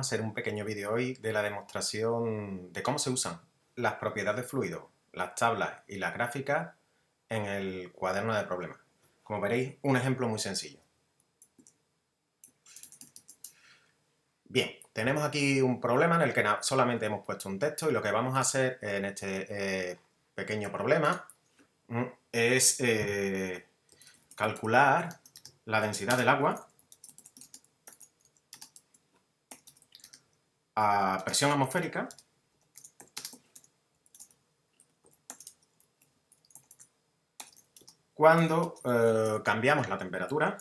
a hacer un pequeño vídeo hoy de la demostración de cómo se usan las propiedades de fluido, las tablas y las gráficas en el cuaderno de problemas. Como veréis, un ejemplo muy sencillo. Bien, tenemos aquí un problema en el que solamente hemos puesto un texto y lo que vamos a hacer en este pequeño problema es calcular la densidad del agua a presión atmosférica cuando cambiamos la temperatura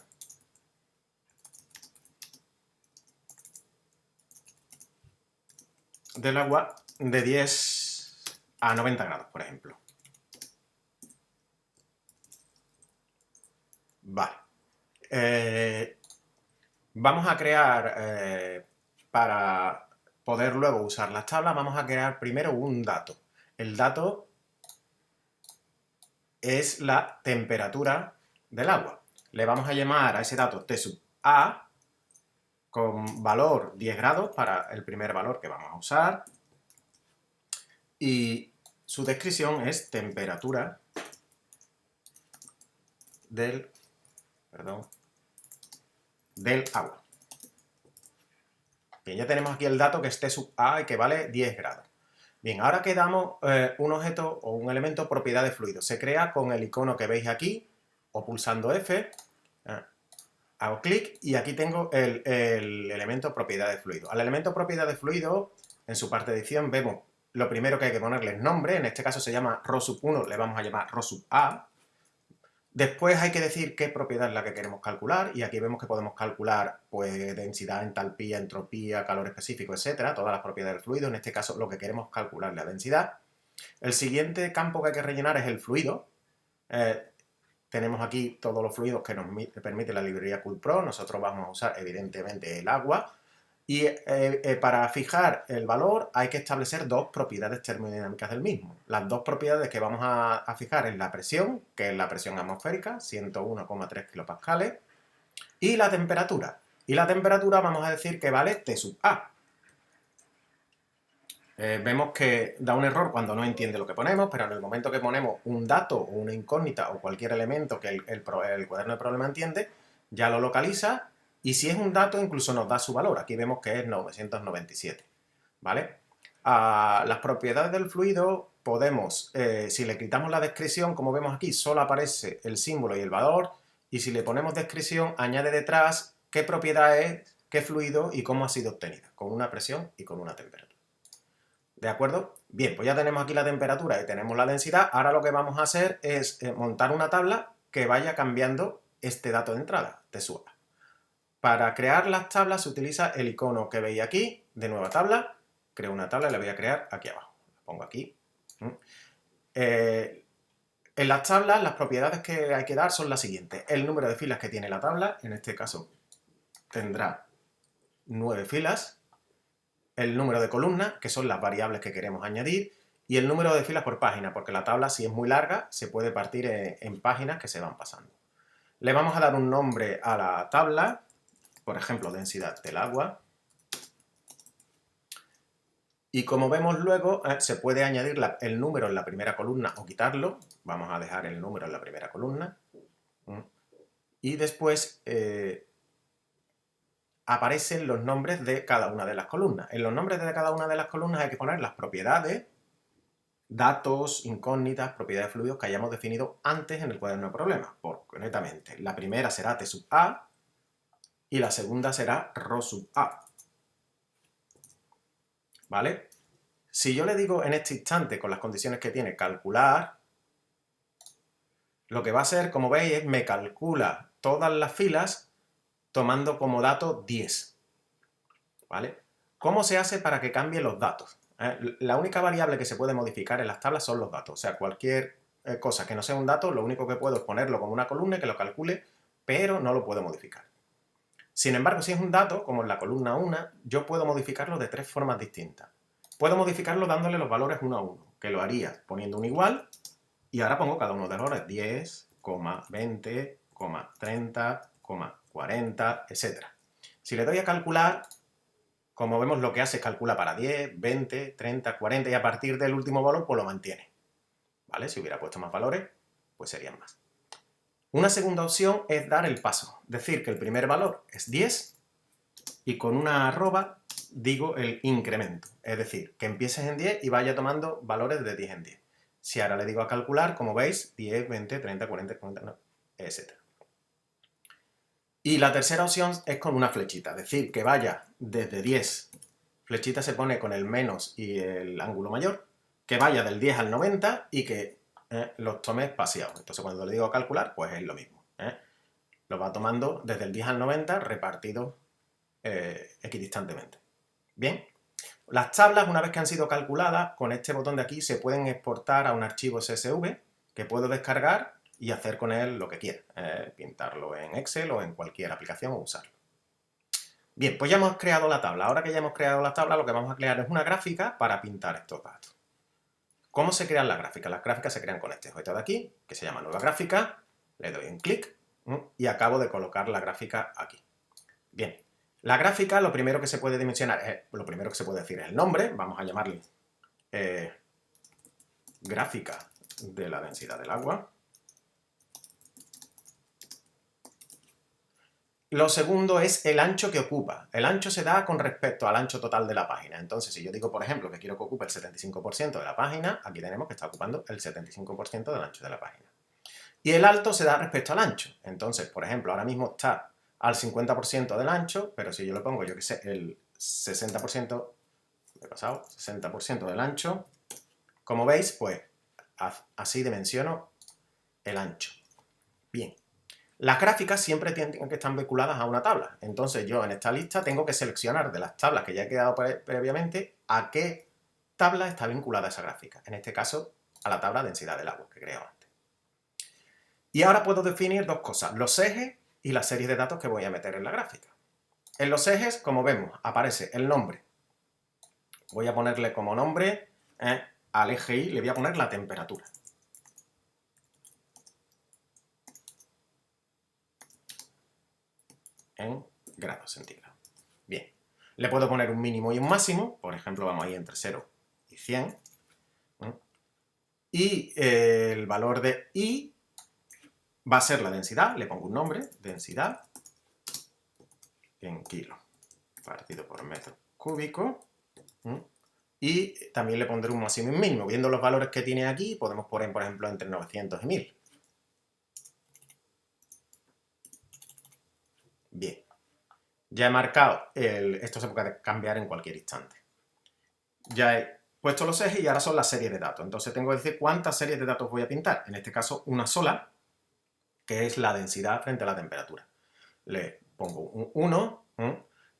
del agua de 10 a 90 grados, por ejemplo. Vale. Vamos a crear, para poder luego usar las tablas, vamos a crear primero un dato. El dato es la temperatura del agua. Le vamos a llamar a ese dato T sub A con valor 10 grados para el primer valor que vamos a usar. Y su descripción es temperatura del agua. Bien, ya tenemos aquí el dato que es T sub A y que vale 10 grados. Bien, ahora que damos un objeto o un elemento propiedad de fluido. Se crea con el icono que veis aquí o pulsando F. Hago clic y aquí tengo el elemento propiedad de fluido. Al elemento propiedad de fluido, en su parte de edición, vemos lo primero que hay que ponerle es nombre. En este caso se llama ρ sub 1, le vamos a llamar ρ sub A. Después hay que decir qué propiedad es la que queremos calcular y aquí vemos que podemos calcular pues, densidad, entalpía, entropía, calor específico, etcétera, todas las propiedades del fluido. En este caso lo que queremos calcular es la densidad. El siguiente campo que hay que rellenar es el fluido. Tenemos aquí todos los fluidos que nos permite la librería CoolPro. Nosotros vamos a usar evidentemente el agua. Y para fijar el valor hay que establecer dos propiedades termodinámicas del mismo. Las dos propiedades que vamos a fijar es la presión, que es la presión atmosférica, 101,3 kilopascales, y la temperatura. Y la temperatura vamos a decir que vale T sub A. Vemos que da un error cuando no entiende lo que ponemos, pero en el momento que ponemos un dato o una incógnita o cualquier elemento que el cuaderno de problema entiende, ya lo localiza. Y si es un dato, incluso nos da su valor. Aquí vemos que es 997, ¿vale? A las propiedades del fluido podemos, si le quitamos la descripción, como vemos aquí, solo aparece el símbolo y el valor. Y si le ponemos descripción, añade detrás qué propiedad es, qué fluido y cómo ha sido obtenida, con una presión y con una temperatura. ¿De acuerdo? Bien, pues ya tenemos aquí la temperatura y tenemos la densidad. Ahora lo que vamos a hacer es montar una tabla que vaya cambiando este dato de entrada, T sub A. Para crear las tablas se utiliza el icono que veis aquí, de nueva tabla. Creo una tabla y la voy a crear aquí abajo. La pongo aquí. En las tablas, las propiedades que hay que dar son las siguientes. El número de filas que tiene la tabla, en este caso tendrá 9 filas. El número de columnas, que son las variables que queremos añadir. Y el número de filas por página, porque la tabla, si es muy larga, se puede partir en páginas que se van pasando. Le vamos a dar un nombre a la tabla. Por ejemplo, densidad del agua. Y como vemos luego, se puede añadir el número en la primera columna o quitarlo. Vamos a dejar el número en la primera columna. Y después aparecen los nombres de cada una de las columnas. En los nombres de cada una de las columnas hay que poner las propiedades, datos, incógnitas, propiedades de fluidos que hayamos definido antes en el cuaderno de problemas. Concretamente, la primera será T sub A, y la segunda será ρ sub A. ¿Vale? Si yo le digo en este instante, con las condiciones que tiene, calcular, lo que va a hacer, como veis, es me calcula todas las filas tomando como dato 10. ¿Vale? ¿Cómo se hace para que cambien los datos? La única variable que se puede modificar en las tablas son los datos. O sea, cualquier cosa que no sea un dato, lo único que puedo es ponerlo como una columna y que lo calcule, pero no lo puedo modificar. Sin embargo, si es un dato, como en la columna 1, yo puedo modificarlo de 3 formas distintas. Puedo modificarlo dándole los valores 1 a 1, que lo haría poniendo un igual, y ahora pongo cada uno de los valores 10, 20, 30, 40, etc. Si le doy a calcular, como vemos, lo que hace es calcula para 10, 20, 30, 40 y a partir del último valor pues lo mantiene. ¿Vale? Si hubiera puesto más valores, pues serían más. Una segunda opción es dar el paso, decir que el primer valor es 10 y con una arroba digo el incremento, es decir, que empieces en 10 y vaya tomando valores de 10 en 10. Si ahora le digo a calcular, como veis, 10, 20, 30, 40, 50, etc. Y la tercera opción es con una flechita, es decir, que vaya desde 10, flechita se pone con el menos y el ángulo mayor, que vaya del 10 al 90 y que los tome espaciados. Entonces cuando le digo a calcular, pues es lo mismo. Lo va tomando desde el 10 al 90 repartido equidistantemente. Bien, las tablas, una vez que han sido calculadas, con este botón de aquí se pueden exportar a un archivo CSV que puedo descargar y hacer con él lo que quiera, pintarlo en Excel o en cualquier aplicación o usarlo. Bien, pues ya hemos creado la tabla. Ahora que ya hemos creado la tabla, lo que vamos a crear es una gráfica para pintar estos datos. ¿Cómo se crean las gráficas? Las gráficas se crean con este objeto de aquí, que se llama nueva gráfica, le doy un clic y acabo de colocar la gráfica aquí. Bien, la gráfica lo primero que se puede dimensionar, lo primero que se puede decir es el nombre, vamos a llamarle gráfica de la densidad del agua. Lo segundo es el ancho que ocupa. El ancho se da con respecto al ancho total de la página. Entonces, si yo digo, por ejemplo, que quiero que ocupe el 75% de la página, aquí tenemos que está ocupando el 75% del ancho de la página. Y el alto se da respecto al ancho. Entonces, por ejemplo, ahora mismo está al 50% del ancho, pero si yo le pongo, yo que sé, el 60%, me he pasado, 60% del ancho, como veis, pues así dimensiono el ancho. Bien. Las gráficas siempre tienen que estar vinculadas a una tabla. Entonces yo en esta lista tengo que seleccionar de las tablas que ya he creado previamente a qué tabla está vinculada esa gráfica. En este caso, a la tabla densidad del agua que he creado antes. Y ahora puedo definir dos cosas, los ejes y la serie de datos que voy a meter en la gráfica. En los ejes, como vemos, aparece el nombre. Voy a ponerle como nombre al eje Y, le voy a poner la temperatura. En grados centígrados. Bien, le puedo poner un mínimo y un máximo, por ejemplo, vamos ahí entre 0 y 100. Y el valor de I va a ser la densidad, le pongo un nombre, densidad, en kilo, partido por metro cúbico. Y también le pondré un máximo y un mínimo. Viendo los valores que tiene aquí, podemos poner, por ejemplo, entre 900 y 1000. Bien. Ya he marcado, esto se puede cambiar en cualquier instante. Ya he puesto los ejes y ahora son las series de datos. Entonces tengo que decir cuántas series de datos voy a pintar. En este caso, una sola, que es la densidad frente a la temperatura. Le pongo un 1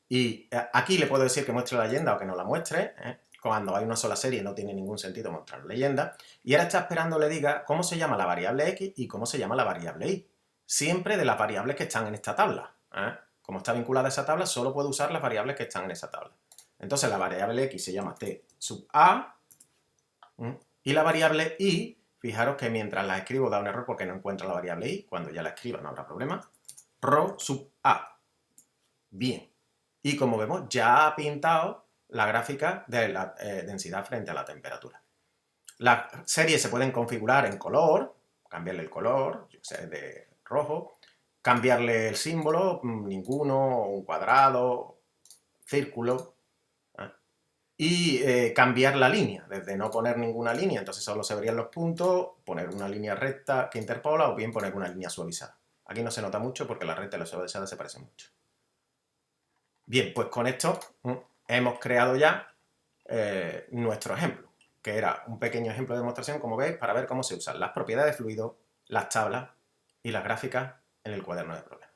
y aquí le puedo decir que muestre la leyenda o que no la muestre. Cuando hay una sola serie no tiene ningún sentido mostrar leyenda. Y ahora está esperando le diga cómo se llama la variable X y cómo se llama la variable Y. Siempre de las variables que están en esta tabla. Como está vinculada a esa tabla, solo puedo usar las variables que están en esa tabla. Entonces la variable X se llama T sub A y la variable Y, fijaros que mientras la escribo da un error porque no encuentro la variable Y, cuando ya la escriba no habrá problema, ρ sub A. Bien. Y como vemos, ya ha pintado la gráfica de la densidad frente a la temperatura. Las series se pueden configurar en color, cambiarle el color, yo sé, de rojo, cambiarle el símbolo, ninguno, un cuadrado, círculo, y cambiar la línea, desde no poner ninguna línea, entonces solo se verían los puntos, poner una línea recta que interpola o bien poner una línea suavizada. Aquí no se nota mucho porque la recta y la suavizada se parecen mucho. Bien, pues con esto hemos creado ya nuestro ejemplo, que era un pequeño ejemplo de demostración, como veis, para ver cómo se usan las propiedades de fluido, las tablas y las gráficas en el cuaderno de problemas.